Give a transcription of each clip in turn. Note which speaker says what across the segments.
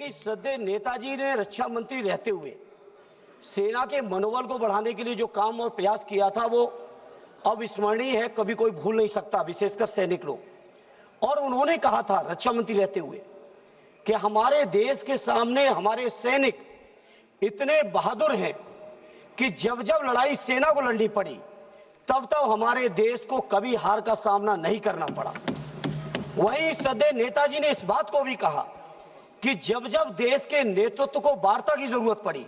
Speaker 1: कि सदैव नेताजी ने रक्षा मंत्री रहते हुए सेना के मनोबल को बढ़ाने के लिए जो काम और प्रयास किया था वो अविस्मरणीय है, कभी कोई भूल नहीं सकता, विशेषकर सैनिक लोग। और उन्होंने कहा था रक्षा मंत्री रहते हुए कि हमारे देश के सामने हमारे सैनिक इतने बहादुर हैं कि जब जब लड़ाई सेना को लड़नी पड़ी तब तब हमारे देश को कभी हार का सामना नहीं करना पड़ा। वहीं सदैव नेताजी ने इस बात को भी कहा कि जब जब देश के नेतृत्व को वार्ता की जरूरत पड़ी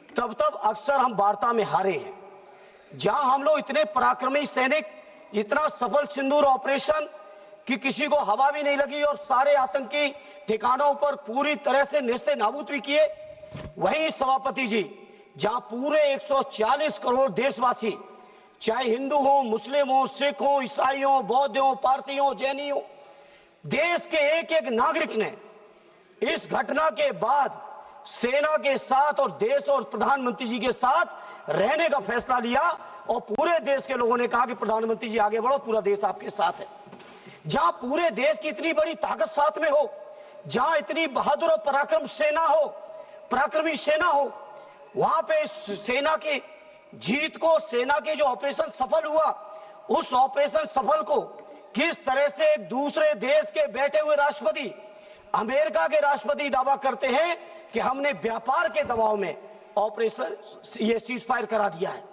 Speaker 1: तब तब अक्सर हम वार्ता में हारे हैं। जहां हम लोग इतने पराक्रमी सैनिक, इतना सफल सिंदूर ऑपरेशन कि किसी को हवा भी नहीं लगी और सारे आतंकी ठिकानों पर पूरी तरह से नेस्ते नाबूद भी किए, वहीं सभापति जी जहां पूरे 140 करोड़ देशवासी, चाहे हिंदू हो, मुस्लिम हो, सिख हो, ईसाई हो, बौद्ध हो, पारसी हो, जैनी हो, देश के एक एक नागरिक ने इस घटना के बाद सेना के साथ और देश और प्रधानमंत्री जी के साथ रहने का फैसला लिया और पूरे देश के लोगों ने कहा कि प्रधानमंत्री जी आगे बढ़ो, पूरा देश आपके साथ है। जहां पूरे देश की इतनी बड़ी ताकत साथ में हो, जहां इतनी बहादुर और पराक्रमी सेना हो, वहां पे सेना की जीत को, सेना के जो ऑपरेशन सफल हुआ, उस ऑपरेशन सफल को किस तरह से एक दूसरे देश के बैठे हुए राष्ट्रपति, अमेरिका के राष्ट्रपति दावा करते हैं कि हमने व्यापार के दबाव में ऑपरेशन ये सीज फायर करा दिया है।